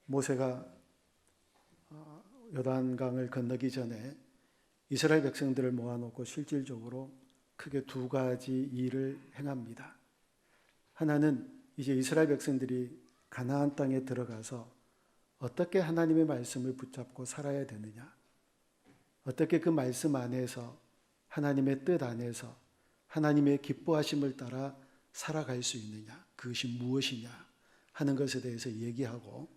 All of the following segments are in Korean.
모세가 요단강을 건너기 전에 이스라엘 백성들을 모아놓고 실질적으로 크게 두 가지 일을 행합니다. 하나는 이제 이스라엘 백성들이 가나안 땅에 들어가서 어떻게 하나님의 말씀을 붙잡고 살아야 되느냐, 어떻게 그 말씀 안에서 하나님의 뜻 안에서 하나님의 기뻐하심을 따라 살아갈 수 있느냐, 그것이 무엇이냐 하는 것에 대해서 얘기하고,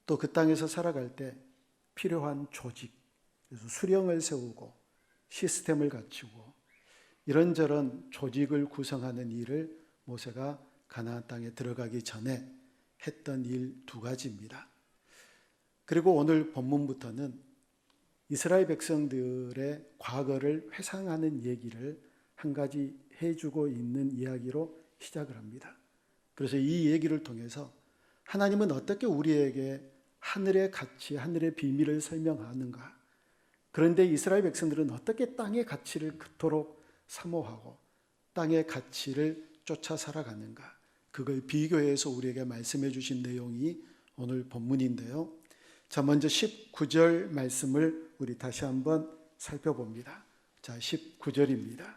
또 그 땅에서 살아갈 때 필요한 조직, 그래서 수령을 세우고 시스템을 갖추고 이런저런 조직을 구성하는 일을 모세가 가나안 땅에 들어가기 전에 했던 일 두 가지입니다. 그리고 오늘 본문부터는 이스라엘 백성들의 과거를 회상하는 얘기를 한 가지 해주고 있는 이야기로 시작을 합니다. 그래서 이 얘기를 통해서 하나님은 어떻게 우리에게 하늘의 가치, 하늘의 비밀을 설명하는가, 그런데 이스라엘 백성들은 어떻게 땅의 가치를 그토록 사모하고 땅의 가치를 쫓아 살아가는가, 그걸 비교해서 우리에게 말씀해 주신 내용이 오늘 본문인데요. 자, 먼저 19절 말씀을 우리 다시 한번 살펴봅니다. 자, 19절입니다.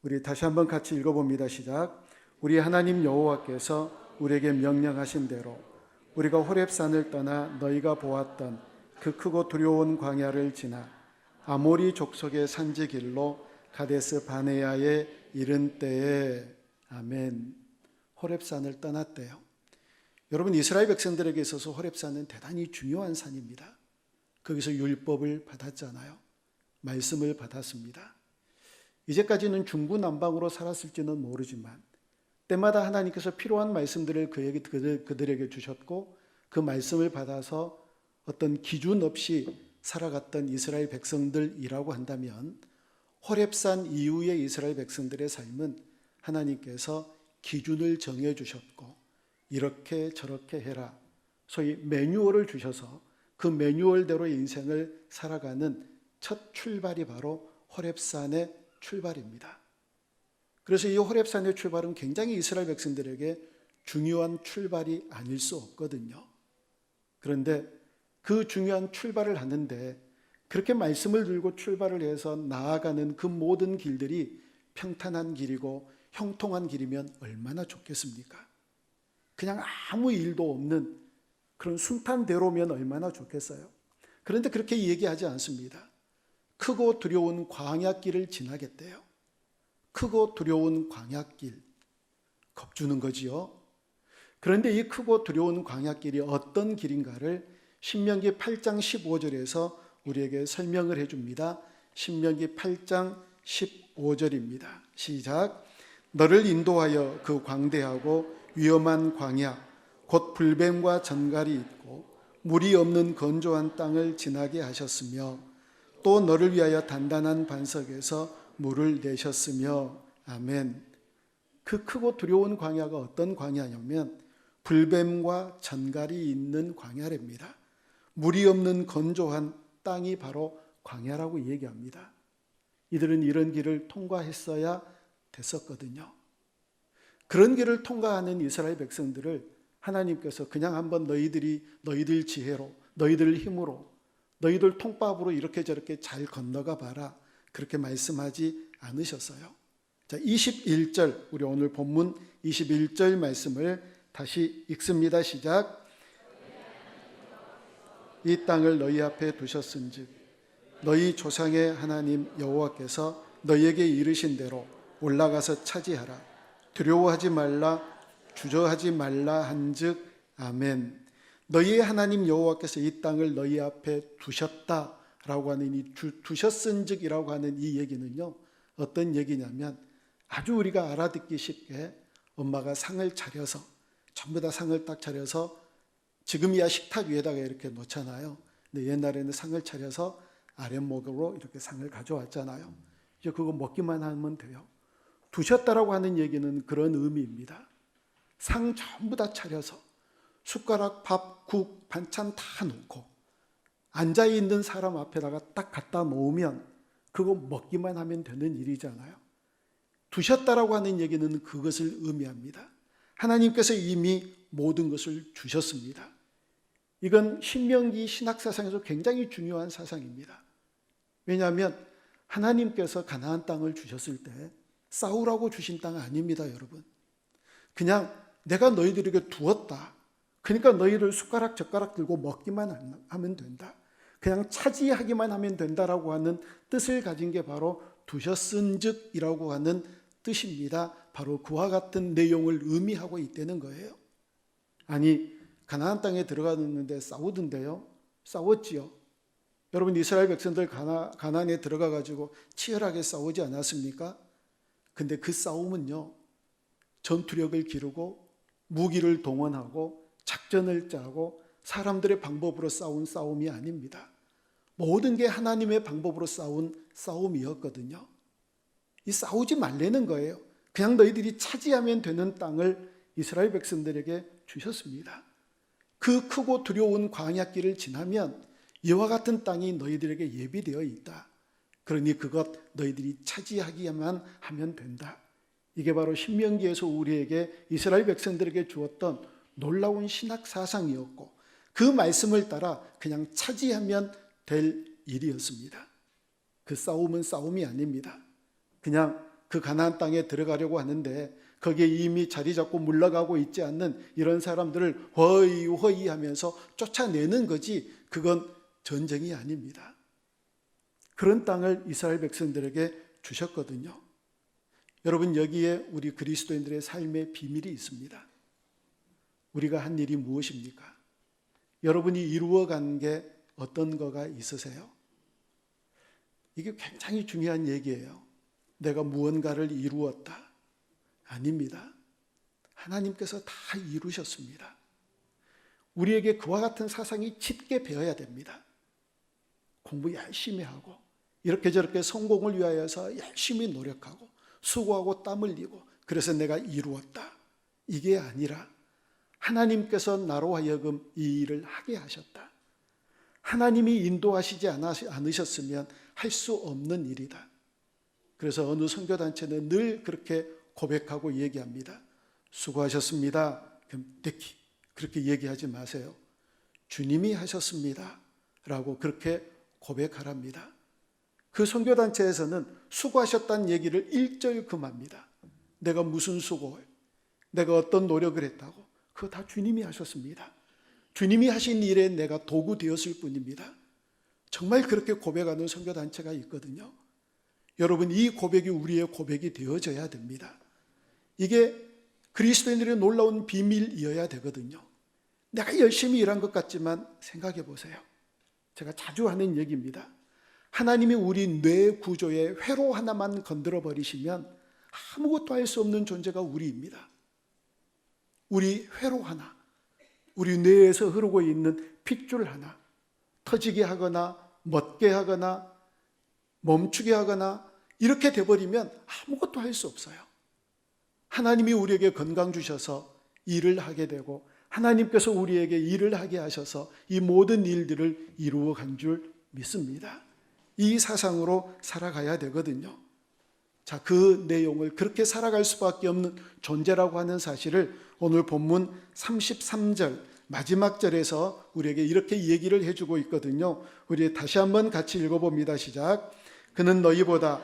우리 다시 한번 같이 읽어봅니다. 시작. 우리 하나님 여호와께서 우리에게 명령하신 대로 우리가 호렙산을 떠나 너희가 보았던 그 크고 두려운 광야를 지나 아모리 족속의 산지 길로 가데스 바네아에 이른 때에, 아멘. 호렙산을 떠났대요. 여러분, 이스라엘 백성들에게 있어서 호렙산은 대단히 중요한 산입니다. 거기서 율법을 받았잖아요. 말씀을 받았습니다. 이제까지는 중구난방으로 살았을지는 모르지만 때마다 하나님께서 필요한 말씀들을 그들에게 주셨고, 그 말씀을 받아서 어떤 기준 없이 살아갔던 이스라엘 백성들이라고 한다면, 호렙산 이후의 이스라엘 백성들의 삶은 하나님께서 기준을 정해 주셨고 이렇게 저렇게 해라, 소위 매뉴얼을 주셔서 그 매뉴얼대로 인생을 살아가는 첫 출발이 바로 호렙산의 출발입니다. 그래서 이 호렙산의 출발은 굉장히 이스라엘 백성들에게 중요한 출발이 아닐 수 없거든요. 그런데 그 중요한 출발을 하는데 그렇게 말씀을 들고 출발을 해서 나아가는 그 모든 길들이 평탄한 길이고 형통한 길이면 얼마나 좋겠습니까? 그냥 아무 일도 없는 그런 순탄대로면 얼마나 좋겠어요? 그런데 그렇게 얘기하지 않습니다. 크고 두려운 광야길을 지나겠대요. 크고 두려운 광야길, 겁주는 거지요. 그런데 이 크고 두려운 광야길이 어떤 길인가를 신명기 8장 15절에서 우리에게 설명을 해줍니다. 신명기 8장 15절입니다. 시작. 너를 인도하여 그 광대하고 위험한 광야, 곧 불뱀과 전갈이 있고 물이 없는 건조한 땅을 지나게 하셨으며, 또 너를 위하여 단단한 반석에서 물을 내셨으며, 아멘. 그 크고 두려운 광야가 어떤 광야냐면 불뱀과 전갈이 있는 광야랍니다. 물이 없는 건조한 땅이 바로 광야라고 얘기합니다. 이들은 이런 길을 통과했어야 됐었거든요. 그런 길을 통과하는 이스라엘 백성들을 하나님께서 그냥 한번 너희들 지혜로, 너희들 힘으로, 너희들 통밥으로 이렇게 저렇게 잘 건너가 봐라, 그렇게 말씀하지 않으셨어요. 자, 21절, 우리 오늘 본문 21절 말씀을 다시 읽습니다. 시작. 이 땅을 너희 앞에 두셨은즉 너희 조상의 하나님 여호와께서 너희에게 이르신 대로 올라가서 차지하라. 두려워하지 말라, 주저하지 말라 한즉, 아멘. 너희의 하나님 여호와께서 이 땅을 너희 앞에 두셨다라고 하는 이 두셨은즉이라고 하는 이 얘기는요, 어떤 얘기냐면 아주 우리가 알아듣기 쉽게 엄마가 상을 차려서, 전부 다 상을 딱 차려서 지금이야 식탁 위에다가 이렇게 놓잖아요. 근데 옛날에는 상을 차려서 아랫목으로 이렇게 상을 가져왔잖아요. 이제 그거 먹기만 하면 돼요. 두셨다라고 하는 얘기는 그런 의미입니다. 상 전부 다 차려서 숟가락, 밥, 국, 반찬 다 놓고 앉아있는 사람 앞에다가 딱 갖다 놓으면 그거 먹기만 하면 되는 일이잖아요. 두셨다라고 하는 얘기는 그것을 의미합니다. 하나님께서 이미 모든 것을 주셨습니다. 이건 신명기 신학사상에서 굉장히 중요한 사상입니다. 왜냐하면 하나님께서 가나안 땅을 주셨을 때 싸우라고 주신 땅 아닙니다, 여러분. 그냥 내가 너희들에게 두었다. 그러니까 너희들 숟가락 젓가락 들고 먹기만 하면 된다. 그냥 차지하기만 하면 된다라고 하는 뜻을 가진 게 바로 두셨은즉이라고 하는 뜻입니다. 바로 그와 같은 내용을 의미하고 있다는 거예요. 아니, 가나안 땅에 들어갔는데 싸우던데요? 싸웠지요. 여러분, 이스라엘 백성들 가나안에 들어가 가지고 치열하게 싸우지 않았습니까? 근데 그 싸움은요, 전투력을 기르고 무기를 동원하고 작전을 짜고 사람들의 방법으로 싸운 싸움이 아닙니다. 모든 게 하나님의 방법으로 싸운 싸움이었거든요. 이 싸우지 말라는 거예요. 그냥 너희들이 차지하면 되는 땅을 이스라엘 백성들에게 주셨습니다. 그 크고 두려운 광야길을 지나면 이와 같은 땅이 너희들에게 예비되어 있다. 그러니 그것 너희들이 차지하기만 하면 된다. 이게 바로 신명기에서 우리에게 이스라엘 백성들에게 주었던 놀라운 신학 사상이었고 그 말씀을 따라 그냥 차지하면 될 일이었습니다. 그 싸움은 싸움이 아닙니다. 그냥 그 가나안 땅에 들어가려고 하는데 거기에 이미 자리 잡고 물러가고 있지 않는 이런 사람들을 허이 하면서 쫓아내는 거지 그건 전쟁이 아닙니다. 그런 땅을 이스라엘 백성들에게 주셨거든요. 여러분, 여기에 우리 그리스도인들의 삶의 비밀이 있습니다. 우리가 한 일이 무엇입니까? 여러분이 이루어간 게 어떤 거가 있으세요? 이게 굉장히 중요한 얘기예요. 내가 무언가를 이루었다. 아닙니다. 하나님께서 다 이루셨습니다. 우리에게 그와 같은 사상이 짙게 배어야 됩니다. 공부 열심히 하고 이렇게 저렇게 성공을 위하여서 열심히 노력하고 수고하고 땀 흘리고 그래서 내가 이루었다. 이게 아니라 하나님께서 나로 하여금 이 일을 하게 하셨다. 하나님이 인도하시지 않으셨으면 할 수 없는 일이다. 그래서 어느 선교단체는 늘 그렇게 고백하고 얘기합니다. 수고하셨습니다. 그럼 듣기 그렇게 얘기하지 마세요. 주님이 하셨습니다. 라고 그렇게 고백하랍니다. 그 선교단체에서는 수고하셨다는 얘기를 1절 금합니다. 내가 무슨 수고를, 내가 어떤 노력을 했다고. 그거 다 주님이 하셨습니다. 주님이 하신 일에 내가 도구 되었을 뿐입니다. 정말 그렇게 고백하는 선교단체가 있거든요. 여러분, 이 고백이 우리의 고백이 되어져야 됩니다. 이게 그리스도인들의 놀라운 비밀이어야 되거든요. 내가 열심히 일한 것 같지만 생각해 보세요. 제가 자주 하는 얘기입니다. 하나님이 우리 뇌 구조의 회로 하나만 건드려 버리시면 아무것도 할 수 없는 존재가 우리입니다. 우리 회로 하나, 우리 뇌에서 흐르고 있는 핏줄 하나 터지게 하거나 멎게 하거나 멈추게 하거나 이렇게 돼버리면 아무것도 할 수 없어요. 하나님이 우리에게 건강 주셔서 일을 하게 되고 하나님께서 우리에게 일을 하게 하셔서 이 모든 일들을 이루어 간 줄 믿습니다. 이 사상으로 살아가야 되거든요. 자, 그 내용을 그렇게 살아갈 수밖에 없는 존재라고 하는 사실을 오늘 본문 33절 마지막 절에서 우리에게 이렇게 얘기를 해주고 있거든요. 우리 다시 한번 같이 읽어봅니다. 시작. 그는 너희보다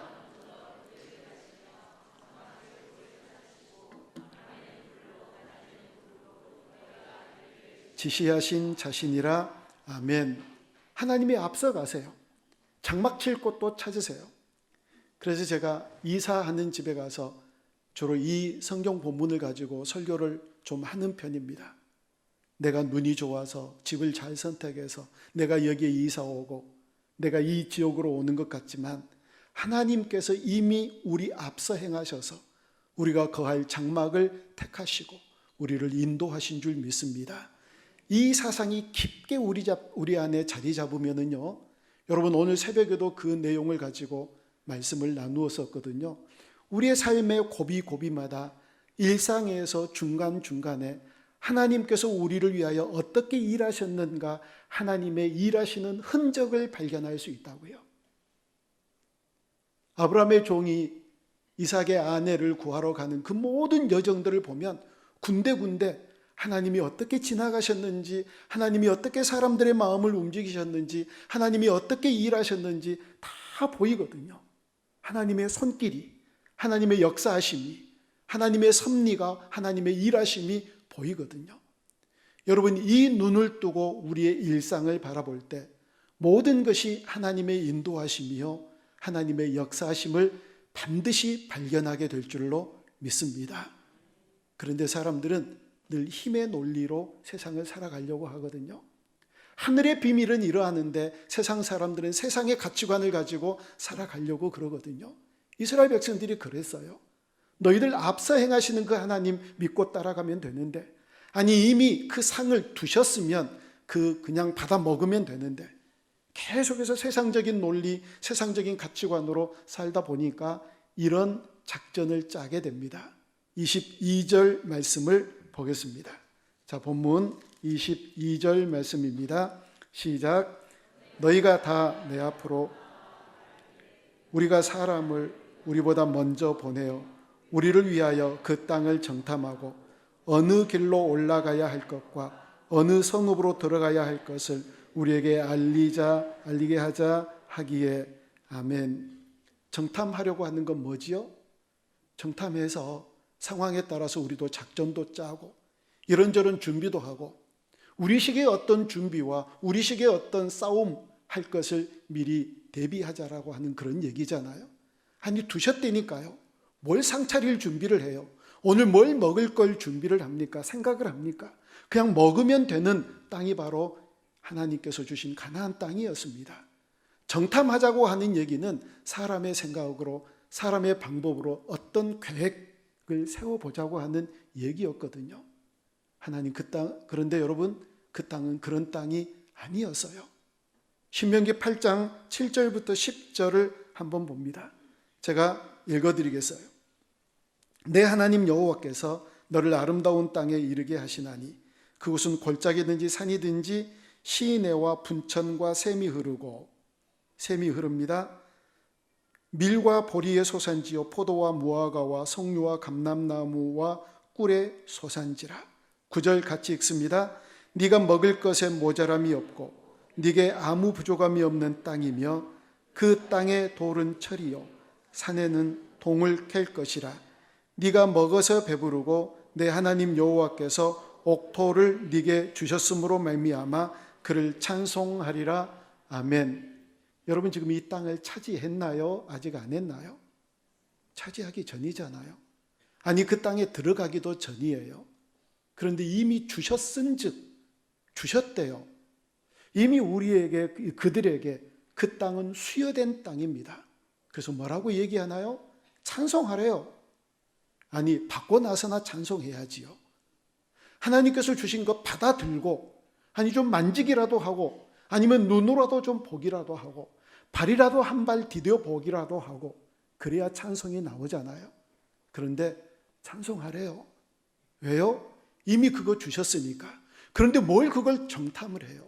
지시하신 자신이라. 아멘. 하나님이 앞서가세요. 장막 칠 곳도 찾으세요. 그래서 제가 이사하는 집에 가서 주로 이 성경 본문을 가지고 설교를 좀 하는 편입니다. 내가 눈이 좋아서 집을 잘 선택해서 내가 여기에 이사 오고 내가 이 지역으로 오는 것 같지만 하나님께서 이미 우리 앞서 행하셔서 우리가 거할 장막을 택하시고 우리를 인도하신 줄 믿습니다. 이 사상이 깊게 우리 안에 자리 잡으면은요, 여러분 오늘 새벽에도 그 내용을 가지고 말씀을 나누었었거든요. 우리의 삶의 고비고비마다 일상에서 중간중간에 하나님께서 우리를 위하여 어떻게 일하셨는가 하나님의 일하시는 흔적을 발견할 수 있다고요. 아브라함의 종이 이삭의 아내를 구하러 가는 그 모든 여정들을 보면 군데군데 하나님이 어떻게 지나가셨는지, 하나님이 어떻게 사람들의 마음을 움직이셨는지, 하나님이 어떻게 일하셨는지 다 보이거든요. 하나님의 손길이, 하나님의 역사하심이, 하나님의 섭리가, 하나님의 일하심이 보이거든요. 여러분, 이 눈을 뜨고 우리의 일상을 바라볼 때 모든 것이 하나님의 인도하심이요 하나님의 역사하심을 반드시 발견하게 될 줄로 믿습니다. 그런데 사람들은 늘 힘의 논리로 세상을 살아가려고 하거든요. 하늘의 비밀은 이러하는데 세상 사람들은 세상의 가치관을 가지고 살아가려고 그러거든요. 이스라엘 백성들이 그랬어요. 너희들 앞서 행하시는 그 하나님 믿고 따라가면 되는데, 아니 이미 그 상을 두셨으면 그냥 받아 먹으면 되는데, 계속해서 세상적인 논리, 세상적인 가치관으로 살다 보니까 이런 작전을 짜게 됩니다. 22절 말씀을 보겠습니다. 자, 본문 22절 말씀입니다. 시작. 너희가 다 내 앞으로 우리가 사람을 우리보다 먼저 보내어 우리를 위하여 그 땅을 정탐하고 어느 길로 올라가야 할 것과 어느 성읍으로 들어가야 할 것을 우리에게 알리게 하자 하기에 아멘. 정탐하려고 하는 건 뭐지요? 정탐해서 상황에 따라서 우리도 작전도 짜고 이런저런 준비도 하고 우리식의 어떤 준비와 우리식의 어떤 싸움 할 것을 미리 대비하자라고 하는 그런 얘기잖아요. 아니 두셨다니까요. 뭘 상차릴 준비를 해요? 오늘 뭘 먹을 걸 준비를 합니까? 생각을 합니까? 그냥 먹으면 되는 땅이 바로 하나님께서 주신 가나안 땅이었습니다. 정탐하자고 하는 얘기는 사람의 생각으로 사람의 방법으로 어떤 계획을 세워보자고 하는 얘기였거든요. 하나님 그 땅, 그런데 여러분 그 땅은 그런 땅이 아니었어요. 신명기 8장 7절부터 10절을 한번 봅니다. 제가 읽어드리겠어요. 내 하나님 여호와께서 너를 아름다운 땅에 이르게 하시나니 그곳은 골짜기든지 산이든지 시내와 분천과 샘이 흐릅니다. 밀과 보리의 소산지요 포도와 무화과와 석류와 감람나무와 꿀의 소산지라. 9절 같이 읽습니다. 네가 먹을 것에 모자람이 없고 네게 아무 부족함이 없는 땅이며 그 땅의 돌은 철이요 산에는 동을 캘 것이라. 네가 먹어서 배부르고 내 하나님 여호와께서 옥토를 네게 주셨으므로 말미암아 그를 찬송하리라. 아멘. 여러분 지금 이 땅을 차지했나요? 아직 안 했나요? 차지하기 전이잖아요. 아니 그 땅에 들어가기도 전이에요. 그런데 이미 주셨은즉 주셨대요. 이미 우리에게 그들에게 그 땅은 수여된 땅입니다. 그래서 뭐라고 얘기하나요? 찬송하래요. 아니 받고 나서나 찬송해야지요. 하나님께서 주신 것 받아들고 아니 좀 만지기라도 하고 아니면 눈으로라도 좀 보기라도 하고 발이라도 한 발 디뎌 보기라도 하고 그래야 찬송이 나오잖아요. 그런데 찬송하래요. 왜요? 이미 그거 주셨으니까. 그런데 뭘 그걸 정탐을 해요?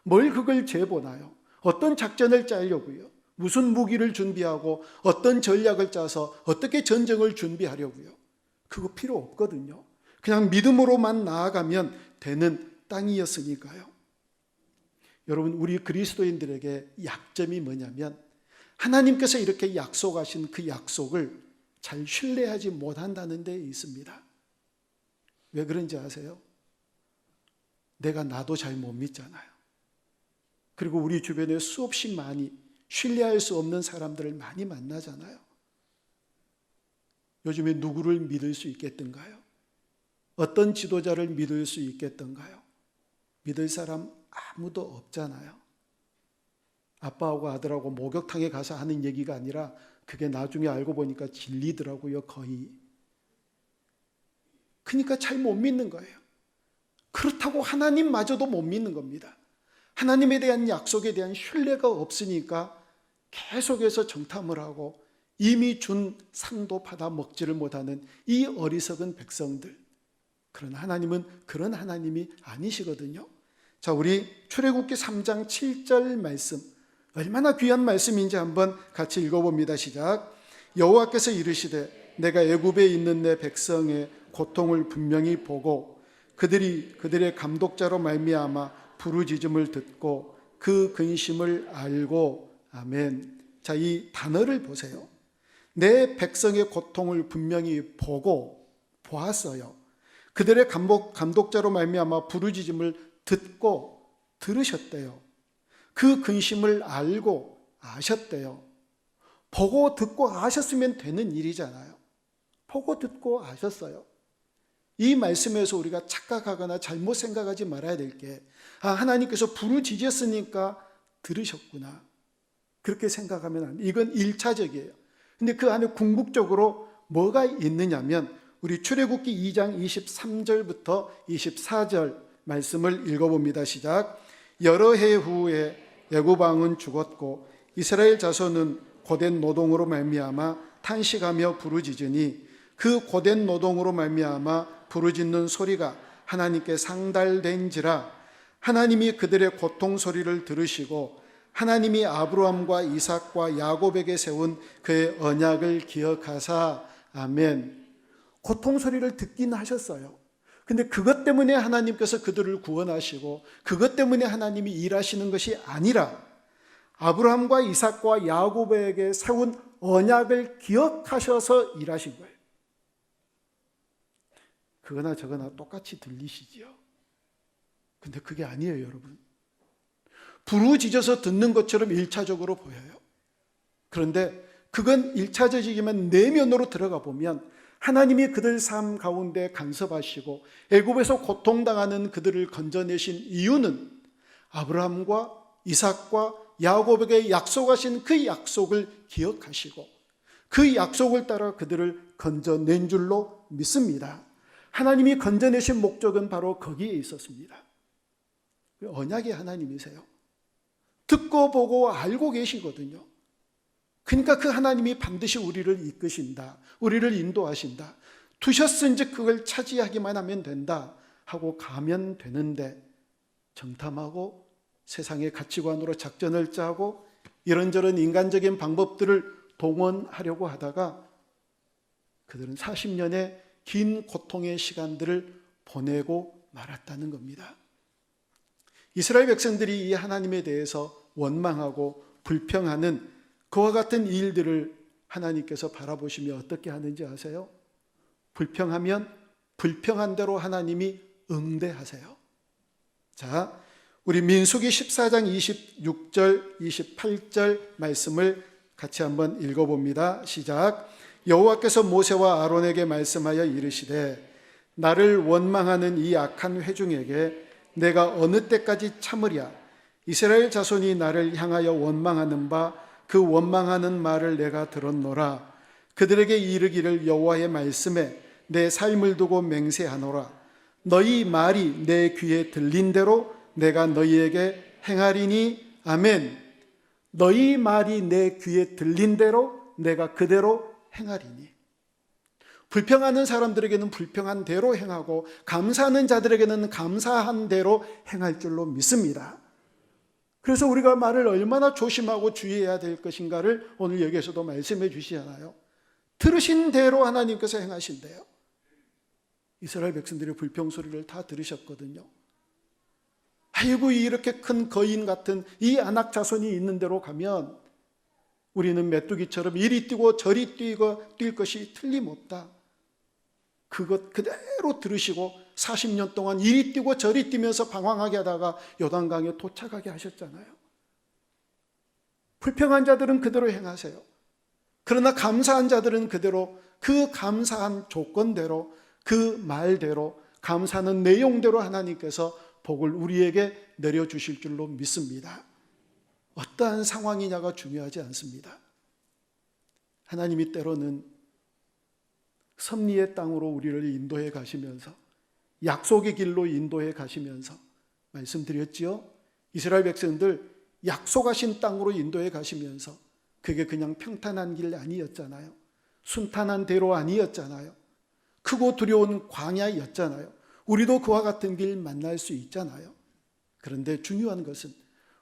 뭘 그걸 재보나요? 어떤 작전을 짜려고요? 무슨 무기를 준비하고 어떤 전략을 짜서 어떻게 전쟁을 준비하려고요? 그거 필요 없거든요. 그냥 믿음으로만 나아가면 되는 땅이었으니까요. 여러분 우리 그리스도인들에게 약점이 뭐냐면 하나님께서 이렇게 약속하신 그 약속을 잘 신뢰하지 못한다는 데 있습니다. 왜 그런지 아세요? 내가 나도 잘 못 믿잖아요. 그리고 우리 주변에 수없이 많이 신뢰할 수 없는 사람들을 많이 만나잖아요. 요즘에 누구를 믿을 수 있겠던가요? 어떤 지도자를 믿을 수 있겠던가요? 믿을 사람 아무도 없잖아요. 아빠하고 아들하고 목욕탕에 가서 하는 얘기가 아니라 그게 나중에 알고 보니까 진리더라고요, 거의. 그러니까 잘 못 믿는 거예요. 그렇다고 하나님마저도 못 믿는 겁니다. 하나님에 대한 약속에 대한 신뢰가 없으니까 계속해서 정탐을 하고 이미 준 상도 받아 먹지를 못하는 이 어리석은 백성들. 그러나 하나님은 그런 하나님이 아니시거든요. 자, 우리 출애굽기 3장 7절 말씀, 얼마나 귀한 말씀인지 한번 같이 읽어봅니다. 시작. 여호와께서 이르시되 내가 애굽에 있는 내 백성의 고통을 분명히 보고 그들의 감독자로 말미암아 부르짖음을 듣고 그 근심을 알고. 아멘. 자, 이 단어를 보세요. 내 백성의 고통을 분명히 보았어요. 그들의 감독자로 말미암아 부르짖음을 듣고 들으셨대요. 그 근심을 알고 아셨대요. 보고 듣고 아셨으면 되는 일이잖아요. 보고 듣고 아셨어요. 이 말씀에서 우리가 착각하거나 잘못 생각하지 말아야 될 게, 하나님께서 부르짖었으니까 들으셨구나, 그렇게 생각하면 안 돼요. 이건 1차적이에요. 근데 그 안에 궁극적으로 뭐가 있느냐면, 우리 출애굽기 2장 23절부터 24절 말씀을 읽어봅니다. 시작. 여러 해 후에 애굽 왕은 죽었고 이스라엘 자손은 고된 노동으로 말미암아 탄식하며 부르짖으니 그 고된 노동으로 말미암아 부르짖는 소리가 하나님께 상달된지라. 하나님이 그들의 고통 소리를 들으시고 하나님이 아브라함과 이삭과 야곱에게 세운 그의 언약을 기억하사. 아멘. 고통 소리를 듣긴 하셨어요. 근데 그것 때문에 하나님께서 그들을 구원하시고 그것 때문에 하나님이 일하시는 것이 아니라 아브라함과 이삭과 야곱에게 세운 언약을 기억하셔서 일하신 거예요. 그거나 저거나 똑같이 들리시지요. 근데 그게 아니에요, 여러분. 부르짖어서 듣는 것처럼 1차적으로 보여요. 그런데 그건 1차적이지만 내면으로 들어가 보면 하나님이 그들 삶 가운데 간섭하시고 애굽에서 고통당하는 그들을 건져내신 이유는 아브라함과 이삭과 야곱에게 약속하신 그 약속을 기억하시고 그 약속을 따라 그들을 건져낸 줄로 믿습니다. 하나님이 건져내신 목적은 바로 거기에 있었습니다. 언약의 하나님이세요. 듣고 보고 알고 계시거든요. 그러니까 그 하나님이 반드시 우리를 이끄신다, 우리를 인도하신다, 두셨은즉 그걸 차지하기만 하면 된다 하고 가면 되는데, 정탐하고 세상의 가치관으로 작전을 짜고 이런저런 인간적인 방법들을 동원하려고 하다가 그들은 40년의 긴 고통의 시간들을 보내고 말았다는 겁니다. 이스라엘 백성들이 이 하나님에 대해서 원망하고 불평하는 그와 같은 일들을 하나님께서 바라보시며 어떻게 하는지 아세요? 불평하면 불평한 대로 하나님이 응대하세요. 자, 우리 민수기 14장 26절 28절 말씀을 같이 한번 읽어봅니다. 시작. 여호와께서 모세와 아론에게 말씀하여 이르시되 나를 원망하는 이 악한 회중에게 내가 어느 때까지 참으랴. 이스라엘 자손이 나를 향하여 원망하는 바 그 원망하는 말을 내가 들었노라. 그들에게 이르기를 여호와의 말씀에 내 삶을 두고 맹세하노라. 너희 말이 내 귀에 들린 대로 내가 너희에게 행하리니. 아멘. 너희 말이 내 귀에 들린 대로 내가 그대로 행하리니. 불평하는 사람들에게는 불평한 대로 행하고 감사하는 자들에게는 감사한 대로 행할 줄로 믿습니다. 그래서 우리가 말을 얼마나 조심하고 주의해야 될 것인가를 오늘 여기에서도 말씀해 주시잖아요. 들으신 대로 하나님께서 행하신대요. 이스라엘 백성들의 불평 소리를 다 들으셨거든요. 아이고, 이렇게 큰 거인 같은 이 아낙 자손이 있는 데로 가면 우리는 메뚜기처럼 이리 뛰고 저리 뛸 것이 틀림없다. 그것 그대로 들으시고 40년 동안 이리 뛰고 저리 뛰면서 방황하게 하다가 요단강에 도착하게 하셨잖아요. 불평한 자들은 그대로 행하세요. 그러나 감사한 자들은 그대로 그 감사한 조건대로 그 말대로 감사하는 내용대로 하나님께서 복을 우리에게 내려주실 줄로 믿습니다. 어떠한 상황이냐가 중요하지 않습니다. 하나님이 때로는 섭리의 땅으로 우리를 인도해 가시면서 약속의 길로 인도해 가시면서 말씀드렸지요. 이스라엘 백성들 약속하신 땅으로 인도해 가시면서 그게 그냥 평탄한 길 아니었잖아요. 순탄한 대로 아니었잖아요. 크고 두려운 광야였잖아요. 우리도 그와 같은 길 만날 수 있잖아요. 그런데 중요한 것은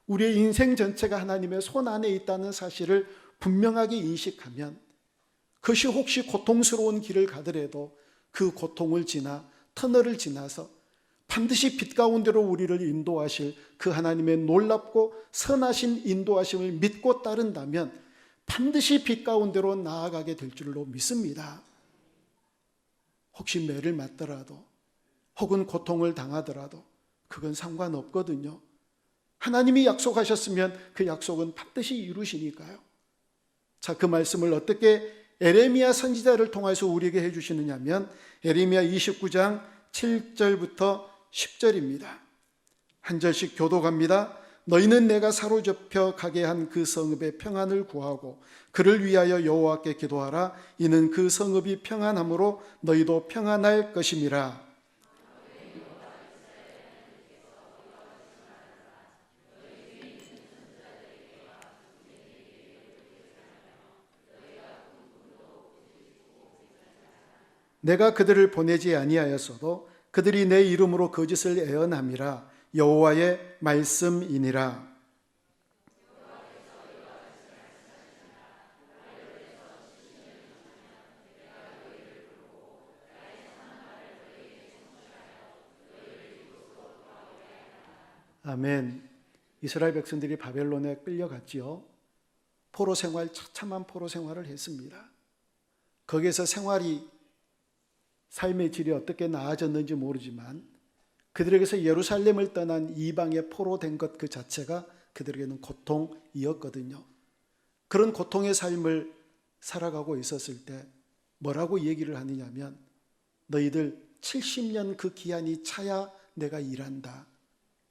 우리의 인생 전체가 하나님의 손 안에 있다는 사실을 분명하게 인식하면 그것이 혹시 고통스러운 길을 가더라도 그 고통을 지나 터널을 지나서 반드시 빛 가운데로 우리를 인도하실 그 하나님의 놀랍고 선하신 인도하심을 믿고 따른다면 반드시 빛 가운데로 나아가게 될 줄로 믿습니다. 혹시 매를 맞더라도 혹은 고통을 당하더라도 그건 상관없거든요. 하나님이 약속하셨으면 그 약속은 반드시 이루시니까요. 자, 그 말씀을 어떻게 에레미야 선지자를 통해서 우리에게 해주시느냐면 에레미야 29장 7절부터 10절입니다. 한 절씩 교독합니다. 너희는 내가 사로잡혀 가게 한 그 성읍의 평안을 구하고 그를 위하여 여호와께 기도하라. 이는 그 성읍이 평안함으로 너희도 평안할 것임이라. 내가 그들을 보내지 아니하였어도 그들이 내 이름으로 거짓을 애언함이라. 여호와의 말씀이니라. 아멘. 이스라엘 백성들이 바벨론에 끌려갔지요. 포로 생활, 처참한 포로 생활을 했습니다. 거기에서 삶의 질이 어떻게 나아졌는지 모르지만 그들에게서 예루살렘을 떠난 이방의 포로 된 것 그 자체가 그들에게는 고통이었거든요. 그런 고통의 삶을 살아가고 있었을 때 뭐라고 얘기를 하느냐면 너희들 70년 그 기한이 차야 내가 일한다.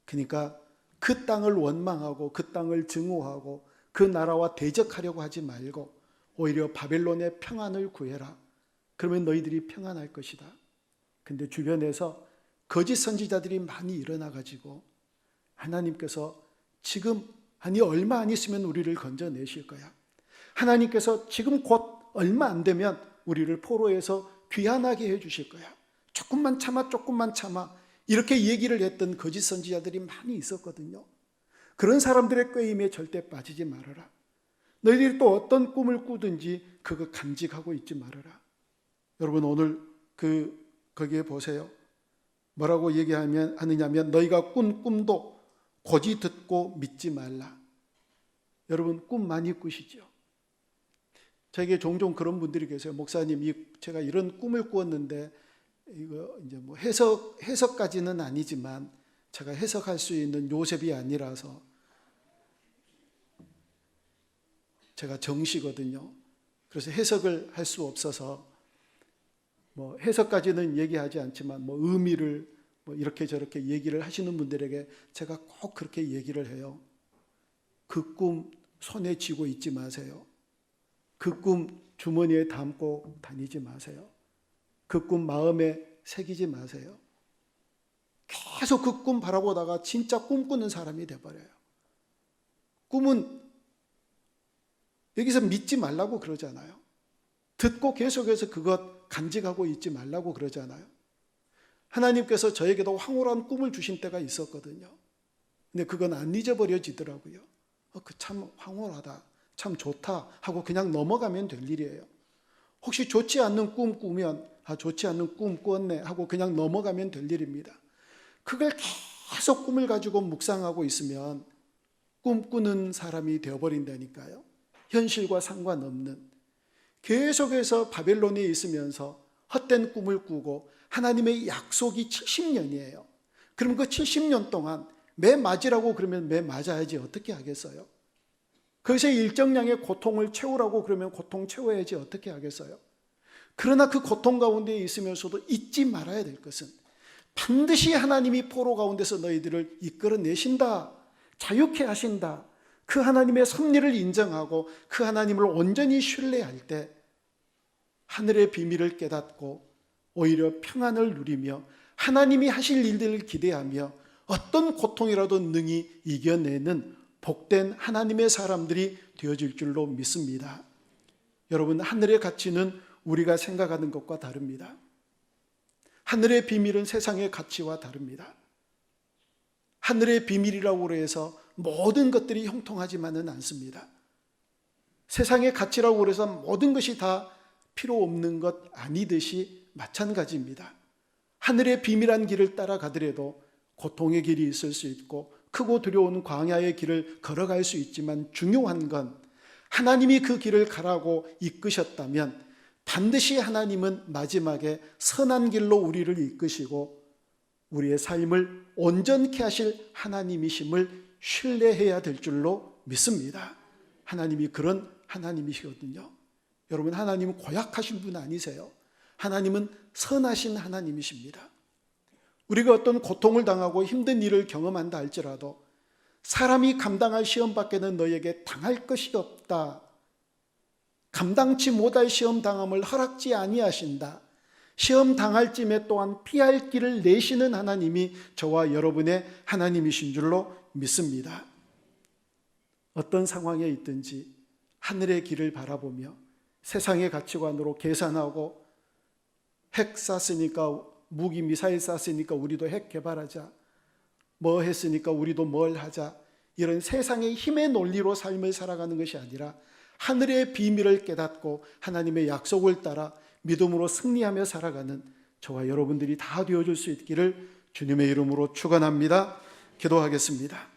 그러니까 그 땅을 원망하고 그 땅을 증오하고 그 나라와 대적하려고 하지 말고 오히려 바벨론의 평안을 구해라. 그러면 너희들이 평안할 것이다. 근데 주변에서 거짓 선지자들이 많이 일어나가지고 하나님께서 지금 얼마 안 있으면 우리를 건져내실 거야. 하나님께서 지금 곧 얼마 안 되면 우리를 포로에서 귀환하게 해주실 거야. 조금만 참아 이렇게 얘기를 했던 거짓 선지자들이 많이 있었거든요. 그런 사람들의 꾀임에 절대 빠지지 말아라. 너희들이 또 어떤 꿈을 꾸든지 그거 간직하고 있지 말아라. 여러분 오늘 거기에 보세요. 뭐라고 얘기하느냐면 너희가 꾼 꿈도 고지 듣고 믿지 말라. 여러분 꿈 많이 꾸시죠? 저에게 종종 그런 분들이 계세요. 목사님, 제가 이런 꿈을 꾸었는데 이거 이제 뭐 해석까지는 아니지만 제가 해석할 수 있는 요셉이 아니라서 제가 정시거든요. 그래서 해석을 할 수 없어서 뭐 해석까지는 얘기하지 않지만 뭐 의미를 뭐 이렇게 저렇게 얘기를 하시는 분들에게 제가 꼭 그렇게 얘기를 해요. 그 꿈 손에 쥐고 있지 마세요. 그 꿈 주머니에 담고 다니지 마세요. 그 꿈 마음에 새기지 마세요. 계속 그 꿈 바라보다가 진짜 꿈꾸는 사람이 돼버려요. 꿈은 여기서 믿지 말라고 그러잖아요. 듣고 계속해서 그것 간직하고 있지 말라고 그러잖아요. 하나님께서 저에게도 황홀한 꿈을 주신 때가 있었거든요. 근데 그건 안 잊어버려지더라고요. 그 참 황홀하다, 참 좋다 하고 그냥 넘어가면 될 일이에요. 혹시 좋지 않는 꿈 꾸면 좋지 않는 꿈 꿨네 하고 그냥 넘어가면 될 일입니다. 그걸 계속 꿈을 가지고 묵상하고 있으면 꿈꾸는 사람이 되어버린다니까요. 현실과 상관없는. 계속해서 바벨론에 있으면서 헛된 꿈을 꾸고 하나님의 약속이 70년이에요. 그럼 그 70년 동안 매 맞으라고 그러면 매 맞아야지 어떻게 하겠어요? 거기서 일정량의 고통을 채우라고 그러면 고통 채워야지 어떻게 하겠어요? 그러나 그 고통 가운데 있으면서도 잊지 말아야 될 것은 반드시 하나님이 포로 가운데서 너희들을 이끌어내신다, 자유케 하신다. 그 하나님의 섭리를 인정하고 그 하나님을 온전히 신뢰할 때 하늘의 비밀을 깨닫고 오히려 평안을 누리며 하나님이 하실 일들을 기대하며 어떤 고통이라도 능히 이겨내는 복된 하나님의 사람들이 되어질 줄로 믿습니다. 여러분, 하늘의 가치는 우리가 생각하는 것과 다릅니다. 하늘의 비밀은 세상의 가치와 다릅니다. 하늘의 비밀이라고 해서 모든 것들이 형통하지만은 않습니다. 세상의 가치라고 해서 모든 것이 다 필요 없는 것 아니듯이 마찬가지입니다. 하늘의 비밀한 길을 따라가더라도 고통의 길이 있을 수 있고 크고 두려운 광야의 길을 걸어갈 수 있지만, 중요한 건 하나님이 그 길을 가라고 이끄셨다면 반드시 하나님은 마지막에 선한 길로 우리를 이끄시고 우리의 삶을 온전케 하실 하나님이심을 신뢰해야 될 줄로 믿습니다. 하나님이 그런 하나님이시거든요. 여러분, 하나님은 고약하신 분 아니세요. 하나님은 선하신 하나님이십니다. 우리가 어떤 고통을 당하고 힘든 일을 경험한다 할지라도 사람이 감당할 시험 밖에는 너에게 당할 것이 없다, 감당치 못할 시험 당함을 허락지 아니하신다, 시험 당할 쯤에 또한 피할 길을 내시는 하나님이 저와 여러분의 하나님이신 줄로 믿습니다. 어떤 상황에 있든지 하늘의 길을 바라보며 세상의 가치관으로 계산하고, 핵 쐈으니까, 무기 미사일 쐈으니까 우리도 핵 개발하자, 뭐 했으니까 우리도 뭘 하자, 이런 세상의 힘의 논리로 삶을 살아가는 것이 아니라 하늘의 비밀을 깨닫고 하나님의 약속을 따라 믿음으로 승리하며 살아가는 저와 여러분들이 다 되어줄 수 있기를 주님의 이름으로 축원합니다. 기도하겠습니다.